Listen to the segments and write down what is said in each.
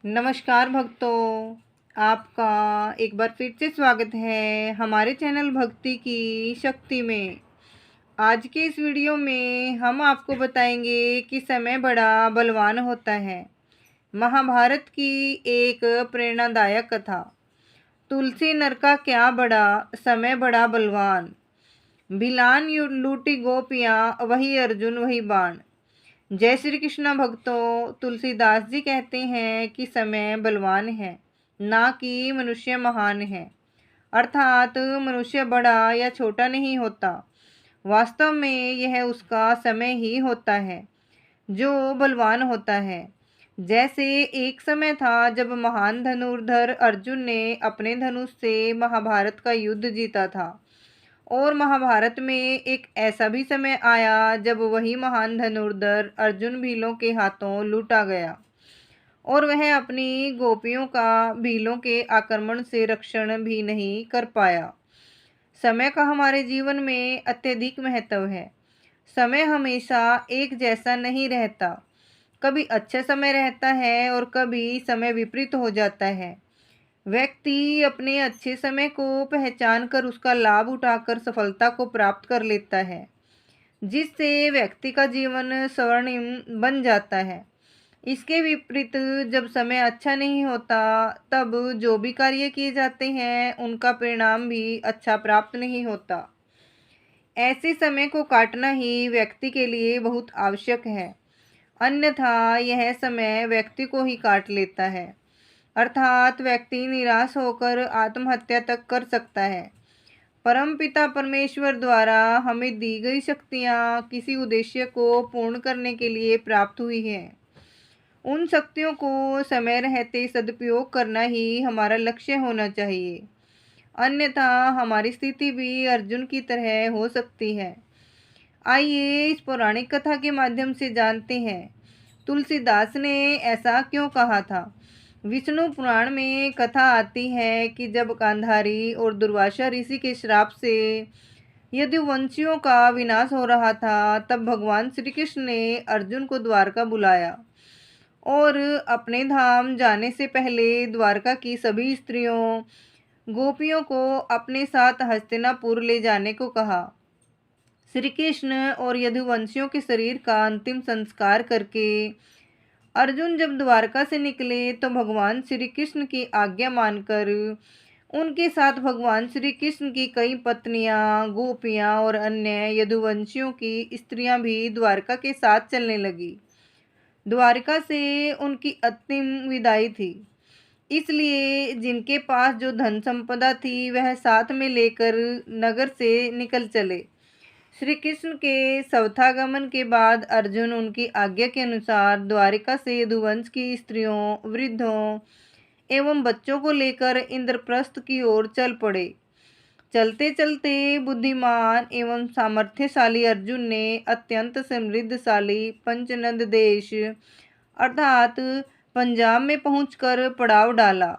नमस्कार भक्तों, आपका एक बार फिर से स्वागत है हमारे चैनल भक्ति की शक्ति में। आज के इस वीडियो में हम आपको बताएंगे कि समय बड़ा बलवान होता है। महाभारत की एक प्रेरणादायक कथा। तुलसी नर का क्या बड़ा, समय बड़ा बलवान। भिलान लूटी गोपियाँ, वही अर्जुन वही बाण। जय श्री कृष्ण भक्तों, तुलसीदास जी कहते हैं कि समय बलवान है, ना कि मनुष्य महान है। अर्थात मनुष्य बड़ा या छोटा नहीं होता, वास्तव में यह उसका समय ही होता है जो बलवान होता है। जैसे एक समय था जब महान धनुर्धर अर्जुन ने अपने धनुष से महाभारत का युद्ध जीता था, और महाभारत में एक ऐसा भी समय आया जब वही महान धनुर्धर अर्जुन भीलों के हाथों लूटा गया और वह अपनी गोपियों का भीलों के आक्रमण से रक्षण भी नहीं कर पाया। समय का हमारे जीवन में अत्यधिक महत्व है। समय हमेशा एक जैसा नहीं रहता, कभी अच्छा समय रहता है और कभी समय विपरीत हो जाता है। व्यक्ति अपने अच्छे समय को पहचान कर उसका लाभ उठाकर सफलता को प्राप्त कर लेता है, जिससे व्यक्ति का जीवन स्वर्णिम बन जाता है। इसके विपरीत जब समय अच्छा नहीं होता, तब जो भी कार्य किए जाते हैं उनका परिणाम भी अच्छा प्राप्त नहीं होता। ऐसे समय को काटना ही व्यक्ति के लिए बहुत आवश्यक है, अन्यथा यह समय व्यक्ति को ही काट लेता है। अर्थात व्यक्ति निराश होकर आत्महत्या तक कर सकता है। परमपिता परमेश्वर द्वारा हमें दी गई शक्तियाँ किसी उद्देश्य को पूर्ण करने के लिए प्राप्त हुई हैं। उन शक्तियों को समय रहते सदुपयोग करना ही हमारा लक्ष्य होना चाहिए, अन्यथा हमारी स्थिति भी अर्जुन की तरह हो सकती है। आइए इस पौराणिक कथा के माध्यम से जानते हैं तुलसीदास ने ऐसा क्यों कहा था। विष्णु पुराण में कथा आती है कि जब गांधारी और दुर्वासा ऋषि के श्राप से यदुवंशियों का विनाश हो रहा था, तब भगवान श्री कृष्ण ने अर्जुन को द्वारका बुलाया और अपने धाम जाने से पहले द्वारका की सभी स्त्रियों गोपियों को अपने साथ हस्तिनापुर ले जाने को कहा। श्री कृष्ण और यदुवंशियों के शरीर का अंतिम संस्कार करके अर्जुन जब द्वारका से निकले तो भगवान श्री कृष्ण की आज्ञा मानकर उनके साथ भगवान श्री कृष्ण की कई पत्नियां, गोपियां और अन्य यदुवंशियों की स्त्रियां भी द्वारका के साथ चलने लगी। द्वारका से उनकी अंतिम विदाई थी, इसलिए जिनके पास जो धन संपदा थी वह साथ में लेकर नगर से निकल चले। श्री कृष्ण के सवथागमन के बाद अर्जुन उनकी आज्ञा के अनुसार द्वारिका से यदुवंश की स्त्रियों, वृद्धों एवं बच्चों को लेकर इंद्रप्रस्थ की ओर चल पड़े। चलते चलते बुद्धिमान एवं सामर्थ्यशाली अर्जुन ने अत्यंत समृद्धशाली पंचनद देश अर्थात पंजाब में पहुंचकर पड़ाव डाला।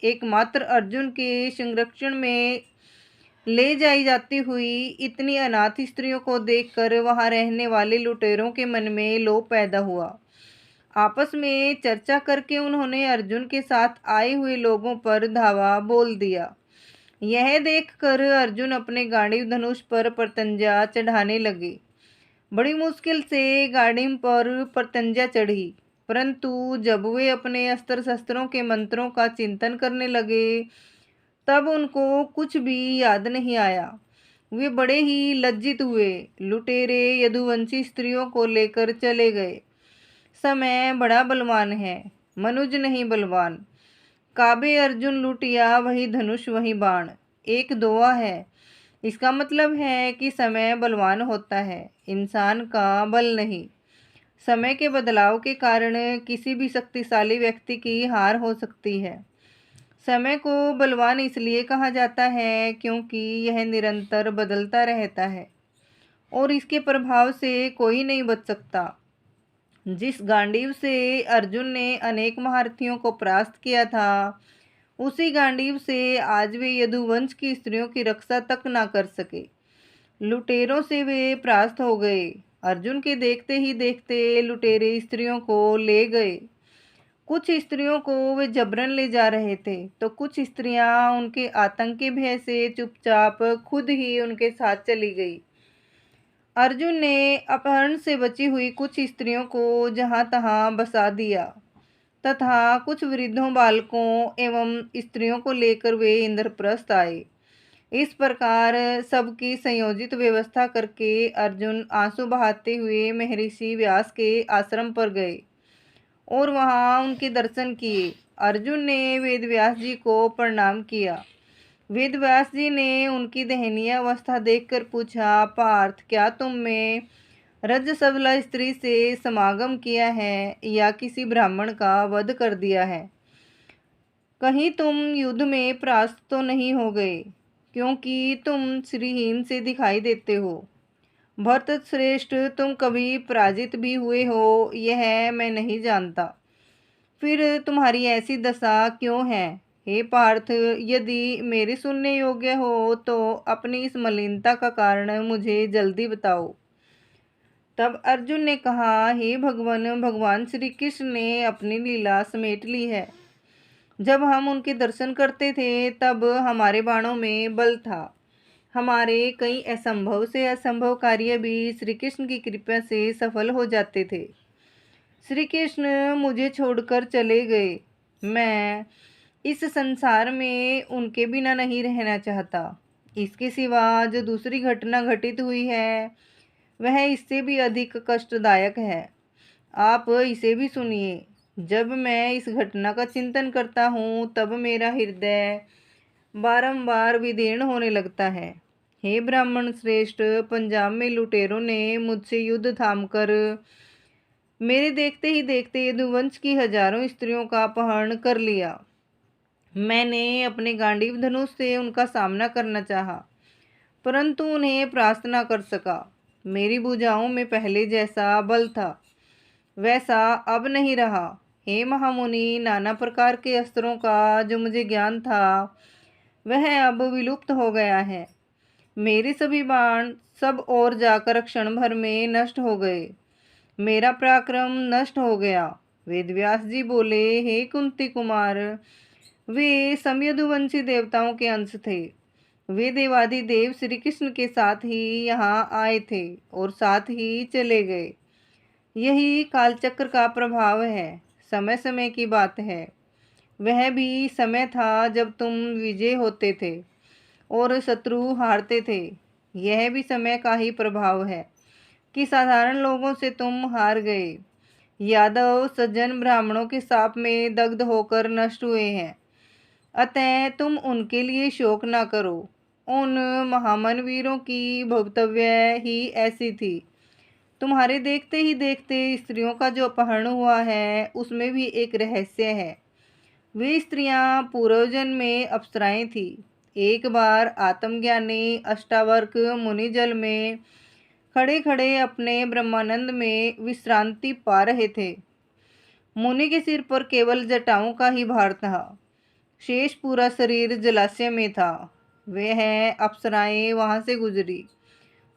एकमात्र अर्जुन के संरक्षण में ले जाई जाती हुई इतनी अनाथ स्त्रियों को देखकर वहां रहने वाले लुटेरों के मन में लोभ पैदा हुआ। आपस में चर्चा करके उन्होंने अर्जुन के साथ आए हुए लोगों पर धावा बोल दिया। यह देखकर अर्जुन अपने गांडीव धनुष पर प्रत्यंजा चढ़ाने लगे। बड़ी मुश्किल से गांडीव पर प्रत्यंजा चढ़ी, परंतु जब वे अपने अस्त्र शस्त्रों के मंत्रों का चिंतन करने लगे तब उनको कुछ भी याद नहीं आया। वे बड़े ही लज्जित हुए। लुटेरे यदुवंशी स्त्रियों को लेकर चले गए। समय बड़ा बलवान है, मनुज नहीं बलवान। काबे अर्जुन लुटिया, वही धनुष वही बाण। एक दोहा है, इसका मतलब है कि समय बलवान होता है, इंसान का बल नहीं। समय के बदलाव के कारण किसी भी शक्तिशाली व्यक्ति की हार हो सकती है। समय को बलवान इसलिए कहा जाता है क्योंकि यह निरंतर बदलता रहता है और इसके प्रभाव से कोई नहीं बच सकता। जिस गांडीव से अर्जुन ने अनेक महारथियों को परास्त किया था, उसी गांडीव से आज वे यदुवंश की स्त्रियों की रक्षा तक ना कर सके। लुटेरों से वे परास्त हो गए। अर्जुन के देखते ही देखते लुटेरे स्त्रियों को ले गए। कुछ स्त्रियों को वे जबरन ले जा रहे थे, तो कुछ स्त्रियां उनके आतंक के भय से चुपचाप खुद ही उनके साथ चली गई। अर्जुन ने अपहरण से बची हुई कुछ स्त्रियों को जहां तहां बसा दिया तथा कुछ वृद्धों, बालकों एवं स्त्रियों को लेकर वे इंद्रप्रस्थ आए। इस प्रकार सबकी संयोजित व्यवस्था करके अर्जुन आंसू बहाते हुए महर्षि व्यास के आश्रम पर गए और वहां उनके दर्शन किए। अर्जुन ने वेदव्यास जी को प्रणाम किया। वेदव्यास जी ने उनकी दयनीय अवस्था देखकर पूछा, पार्थ, क्या तुमने रजसवला स्त्री से समागम किया है या किसी ब्राह्मण का वध कर दिया है? कहीं तुम युद्ध में परास्त तो नहीं हो गए, क्योंकि तुम श्रीहीन से दिखाई देते हो। भरत श्रेष्ठ, तुम कभी पराजित भी हुए हो यह मैं नहीं जानता, फिर तुम्हारी ऐसी दशा क्यों है? हे पार्थ, यदि मेरे सुनने योग्य हो तो अपनी इस मलिनता का कारण मुझे जल्दी बताओ। तब अर्जुन ने कहा, हे भगवान, भगवान श्री कृष्ण ने अपनी लीला समेट ली है। जब हम उनके दर्शन करते थे तब हमारे बाणों में बल था। हमारे कई असंभव से असंभव कार्य भी श्री कृष्ण की कृपा से सफल हो जाते थे। श्री कृष्ण मुझे छोड़कर चले गए। मैं इस संसार में उनके बिना नहीं रहना चाहता। इसके सिवा जो दूसरी घटना घटित हुई है वह इससे भी अधिक कष्टदायक है। आप इसे भी सुनिए। जब मैं इस घटना का चिंतन करता हूँ तब मेरा हृदय बारंबार विदीर्ण होने लगता है। हे ब्राह्मण श्रेष्ठ, पंजाब में लुटेरों ने मुझसे युद्ध थामकर मेरे देखते ही देखते यदुवंश की हजारों स्त्रियों का अपहरण कर लिया। मैंने अपने गांडीव धनुष से उनका सामना करना चाहा, परंतु उन्हें परास्त न कर सका। मेरी भुजाओं में पहले जैसा बल था वैसा अब नहीं रहा। हे महामुनि, नाना प्रकार के अस्त्रों का जो मुझे ज्ञान था वह अब विलुप्त हो गया है। मेरे सभी बाण सब ओर जाकर क्षण भर में नष्ट हो गए। मेरा पराक्रम नष्ट हो गया। वेदव्यास जी बोले, हे कुंती कुमार, वे समयदुवंशी देवताओं के अंश थे। वे देवाधिदेव श्री कृष्ण के साथ ही यहाँ आए थे और साथ ही चले गए। यही कालचक्र का प्रभाव है। समय समय की बात है। वह भी समय था जब तुम विजय होते थे और शत्रु हारते थे। यह भी समय का ही प्रभाव है कि साधारण लोगों से तुम हार गए। यादव सज्जन ब्राह्मणों के शाप में दग्ध होकर नष्ट हुए हैं, अतः तुम उनके लिए शोक न करो। उन महामन वीरों की भवितव्य ही ऐसी थी। तुम्हारे देखते ही देखते स्त्रियों का जो अपहरण हुआ है उसमें भी एक रहस्य है। वे स्त्रियां पूर्वजन्म में अप्सराएं थी। एक बार आत्मज्ञानी अष्टावक्र मुनि जल में खड़े खड़े अपने ब्रह्मानंद में विश्रांति पा रहे थे। मुनि के सिर पर केवल जटाओं का ही भार था, शेष पूरा शरीर जलाशय में था। वह अप्सराएं वहां से गुजरी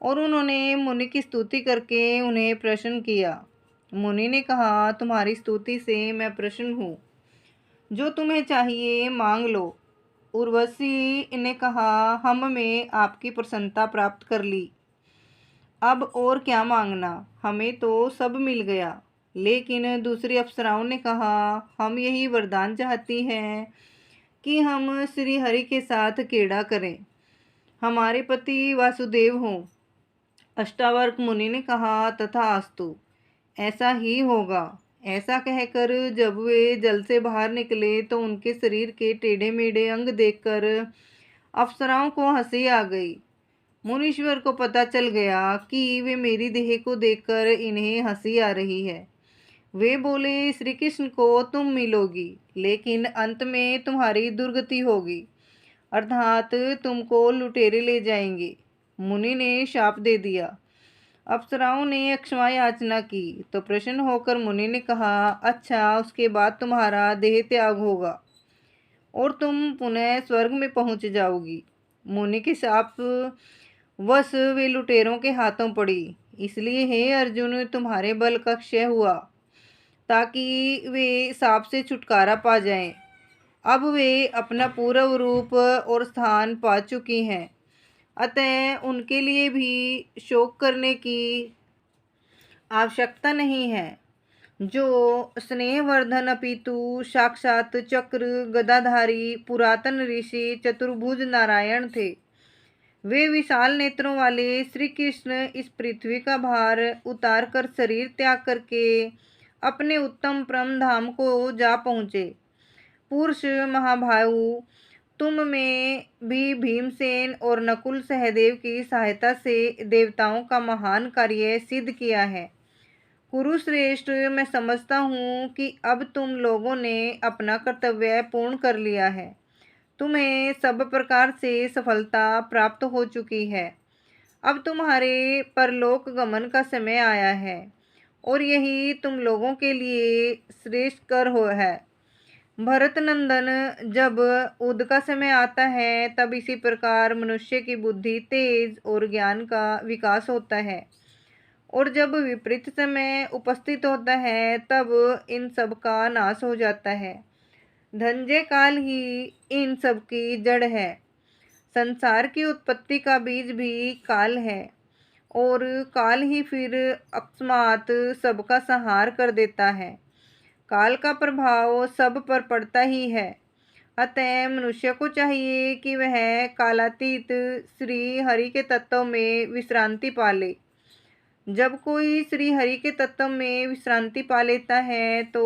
और उन्होंने मुनि की स्तुति करके उन्हें प्रसन्न किया। मुनि ने कहा, तुम्हारी स्तुति से मैं प्रसन्न हूँ, जो तुम्हें चाहिए मांग लो। उर्वशी ने कहा, हमने आपकी प्रसन्नता प्राप्त कर ली, अब और क्या मांगना, हमें तो सब मिल गया। लेकिन दूसरी अप्सराओं ने कहा, हम यही वरदान चाहती हैं कि हम श्री हरि के साथ क्रीड़ा करें, हमारे पति वासुदेव हों। अष्टावक्र मुनि ने कहा, तथास्तु, ऐसा ही होगा। ऐसा कहकर जब वे जल से बाहर निकले तो उनके शरीर के टेढ़े मेढ़े अंग देखकर अप्सराओं को हंसी आ गई। मुनीश्वर को पता चल गया कि वे मेरी देह को देखकर इन्हें हंसी आ रही है। वे बोले, श्री कृष्ण को तुम मिलोगी, लेकिन अंत में तुम्हारी दुर्गति होगी, अर्थात तुमको लुटेरे ले जाएंगे। मुनि ने शाप दे दिया। अप्सराओं ने क्षमा याचना की तो प्रसन्न होकर मुनि ने कहा, अच्छा, उसके बाद तुम्हारा देह त्याग होगा और तुम पुनः स्वर्ग में पहुंच जाओगी। मुनि के शाप वश वे लुटेरों के हाथों पड़ी, इसलिए हे अर्जुन, तुम्हारे बल का क्षय हुआ ताकि वे सांप से छुटकारा पा जाएं। अब वे अपना पूर्व रूप और स्थान पा चुकी हैं, अतः उनके लिए भी शोक करने की आवश्यकता नहीं है। जो स्नेहवर्धन अपितु साक्षात चक्र गदाधारी पुरातन ऋषि चतुर्भुज नारायण थे, वे विशाल नेत्रों वाले श्री कृष्ण इस पृथ्वी का भार उतार कर शरीर त्याग करके अपने उत्तम परम धाम को जा पहुँचे। पुरुष महाभाऊ, तुम में भी भीमसेन और नकुल सहदेव की सहायता से देवताओं का महान कार्य सिद्ध किया है। कुरुश्रेष्ठ, मैं समझता हूँ कि अब तुम लोगों ने अपना कर्तव्य पूर्ण कर लिया है। तुम्हें सब प्रकार से सफलता प्राप्त हो चुकी है। अब तुम्हारे परलोक गमन का समय आया है और यही तुम लोगों के लिए श्रेष्ठ कर हो है। भरत नंदन, जब उद का समय आता है तब इसी प्रकार मनुष्य की बुद्धि तेज और ज्ञान का विकास होता है, और जब विपरीत समय उपस्थित होता है तब इन सब का नाश हो जाता है। धनजय काल ही इन सब की जड़ है। संसार की उत्पत्ति का बीज भी काल है, और काल ही फिर अकस्मात सबका संहार कर देता है। काल का प्रभाव सब पर पड़ता ही है, अतः मनुष्य को चाहिए कि वह कालातीत श्री हरि के तत्व में विश्रांति पाले। जब कोई श्री हरि के तत्व में विश्रांति पा लेता है तो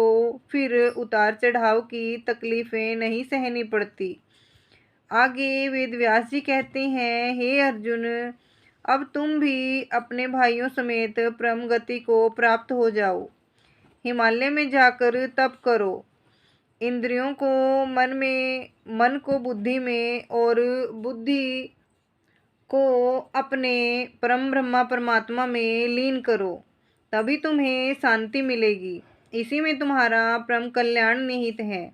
फिर उतार चढ़ाव की तकलीफें नहीं सहनी पड़ती। आगे वेद व्यास जी कहते हैं, हे अर्जुन, अब तुम भी अपने भाइयों समेत परम गति को प्राप्त हो जाओ। हिमालय में जाकर तप करो। इंद्रियों को मन को बुद्धि में, और बुद्धि को अपने परम ब्रह्मा परमात्मा में लीन करो, तभी तुम्हें शांति मिलेगी। इसी में तुम्हारा परम कल्याण निहित है।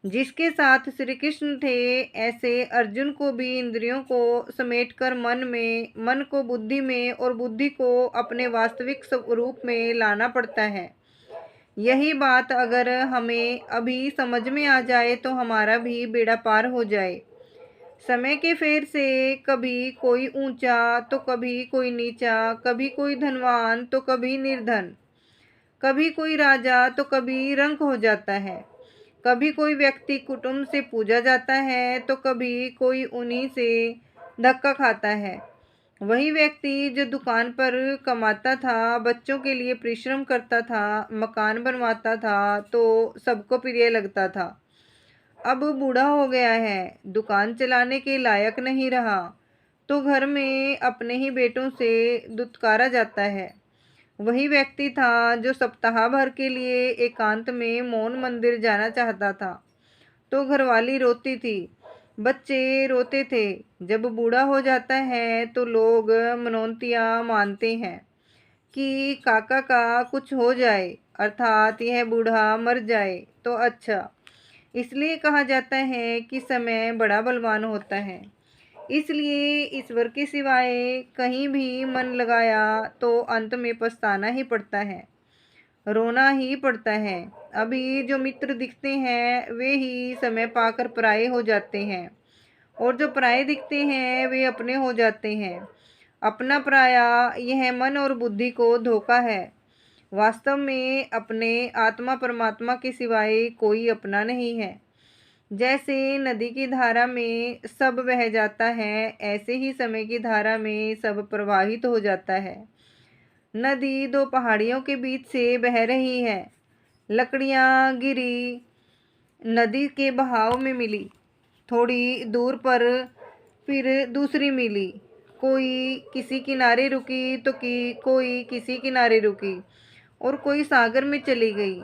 जिसके साथ श्री कृष्ण थे, ऐसे अर्जुन को भी इंद्रियों को समेटकर मन को बुद्धि में और बुद्धि को अपने वास्तविक स्वरूप में लाना पड़ता है। यही बात अगर हमें अभी समझ में आ जाए तो हमारा भी बेड़ा पार हो जाए। समय के फेर से कभी कोई ऊंचा तो कभी कोई नीचा, कभी कोई धनवान तो कभी निर्धन, कभी कोई राजा तो कभी रंक हो जाता है। कभी कोई व्यक्ति कुटुंब से पूजा जाता है तो कभी कोई उन्हीं से धक्का खाता है। वही व्यक्ति जो दुकान पर कमाता था, बच्चों के लिए परिश्रम करता था, मकान बनवाता था, तो सबको प्रिय लगता था, अब बूढ़ा हो गया है, दुकान चलाने के लायक नहीं रहा, तो घर में अपने ही बेटों से दुत्कारा जाता है। वही व्यक्ति था जो सप्ताह भर के लिए एकांत में मौन मंदिर जाना चाहता था, तो घरवाली रोती थी, बच्चे रोते थे। जब बूढ़ा हो जाता है तो लोग मनौतियाँ मानते हैं कि काका का कुछ हो जाए, अर्थात यह बूढ़ा मर जाए तो अच्छा। इसलिए कहा जाता है कि समय बड़ा बलवान होता है। इसलिए ईश्वर के सिवाय कहीं भी मन लगाया तो अंत में पछताना ही पड़ता है, रोना ही पड़ता है। अभी जो मित्र दिखते हैं वे ही समय पाकर पराये हो जाते हैं, और जो पराये दिखते हैं वे अपने हो जाते हैं। अपना पराया, यह मन और बुद्धि को धोखा है। वास्तव में अपने आत्मा परमात्मा के सिवाय कोई अपना नहीं है। जैसे नदी की धारा में सब बह जाता है, ऐसे ही समय की धारा में सब प्रवाहित हो जाता है। नदी दो पहाड़ियों के बीच से बह रही है। लकड़ियाँ गिरी, नदी के बहाव में मिली, थोड़ी दूर पर फिर दूसरी मिली, कोई किसी किनारे रुकी तो कोई किसी किनारे रुकी, और कोई सागर में चली गई।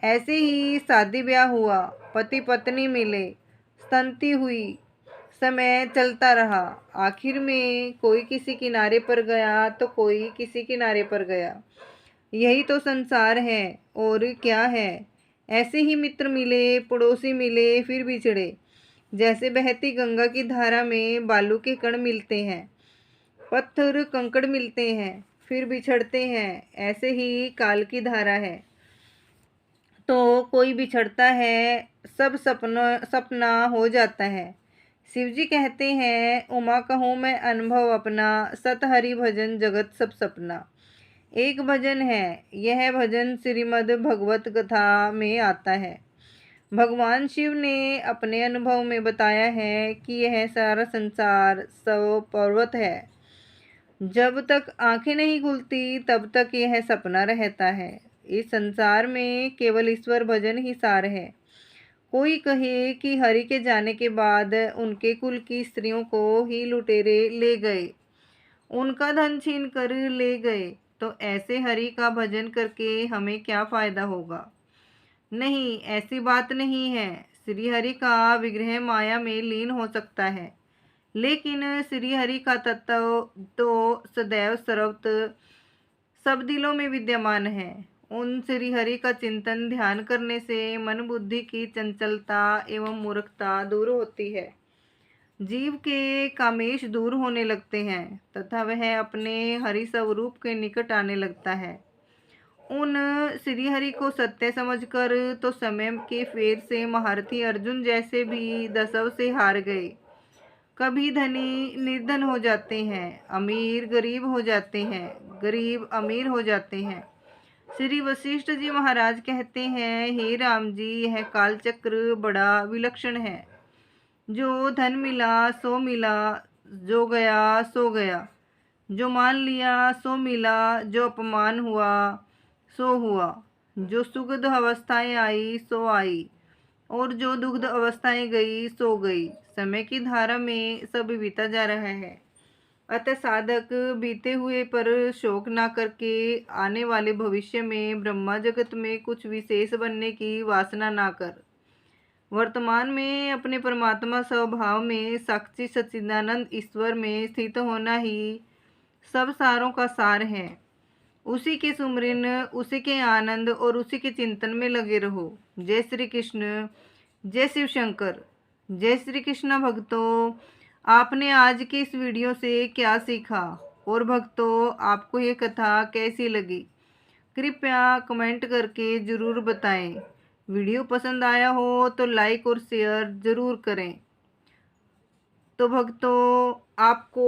ऐसे ही शादी ब्याह हुआ, पति पत्नी मिले, संति हुई, समय चलता रहा, आखिर में कोई किसी किनारे पर गया तो कोई किसी किनारे पर गया। यही तो संसार है, और क्या है। ऐसे ही मित्र मिले, पड़ोसी मिले, फिर बिछड़े। जैसे बहती गंगा की धारा में बालू के कण मिलते हैं, पत्थर कंकड़ मिलते हैं, फिर बिछड़ते हैं, ऐसे ही काल की धारा है। तो कोई बिछड़ता है, सब सपना हो जाता है। शिवजी कहते हैं, उमा कहूँ मैं अनुभव अपना, सत हरि भजन जगत सब सपना। एक भजन है, यह भजन श्रीमद् भगवत कथा में आता है। भगवान शिव ने अपने अनुभव में बताया है कि यह सारा संसार सब पर्वत है। जब तक आंखें नहीं खुलती तब तक यह सपना रहता है। इस संसार में केवल ईश्वर भजन ही सार है। कोई कहे कि हरि के जाने के बाद उनके कुल की स्त्रियों को ही लुटेरे ले गए, उनका धन छीन कर ले गए, तो ऐसे हरि का भजन करके हमें क्या फायदा होगा। नहीं, ऐसी बात नहीं है। श्री हरि का विग्रह माया में लीन हो सकता है, लेकिन श्री हरि का तत्व तो सदैव सर्वत्र सब दिलों में विद्यमान है। उन श्री हरि का चिंतन ध्यान करने से मन बुद्धि की चंचलता एवं मूर्खता दूर होती है। जीव के कामेश दूर होने लगते हैं तथा वह अपने हरि स्वरूप के निकट आने लगता है। उन श्री हरि को सत्य समझकर तो समय के फेर से महारथी अर्जुन जैसे भी दसव से हार गए। कभी धनी निर्धन हो जाते हैं, अमीर गरीब हो जाते हैं, गरीब अमीर हो जाते हैं। श्री वशिष्ठ जी महाराज कहते हैं, हे राम जी, यह कालचक्र बड़ा विलक्षण है। जो धन मिला सो मिला, जो गया सो गया, जो मान लिया सो मिला, जो अपमान हुआ सो हुआ, जो सुगध अवस्थाएं आई सो आई, और जो दुग्ध अवस्थाएं गई सो गई। समय की धारा में सब बीता जा रहा है। अतः साधक बीते हुए पर शोक ना करके आने वाले भविष्य में ब्रह्मा जगत में कुछ विशेष बनने की वासना ना कर, वर्तमान में अपने परमात्मा स्वभाव में साक्षी सच्चिदानंद ईश्वर में स्थित होना ही सब सारों का सार है। उसी के सुमरिन, उसी के आनंद और उसी के चिंतन में लगे रहो। जय श्री कृष्ण, जय शिव शंकर। जय श्री कृष्ण भक्तों, आपने आज की इस वीडियो से क्या सीखा और भक्तों आपको ये कथा कैसी लगी, कृपया कमेंट करके ज़रूर बताएं। वीडियो पसंद आया हो तो लाइक और शेयर ज़रूर करें। तो भक्तों, आपको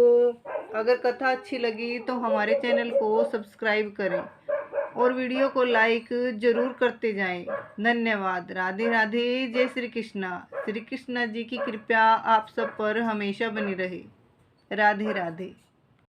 अगर कथा अच्छी लगी तो हमारे चैनल को सब्सक्राइब करें और वीडियो को लाइक ज़रूर करते जाएं। धन्यवाद। राधे राधे। जय श्री कृष्णा। श्री कृष्णा जी की कृपा आप सब पर हमेशा बनी रहे। राधे राधे।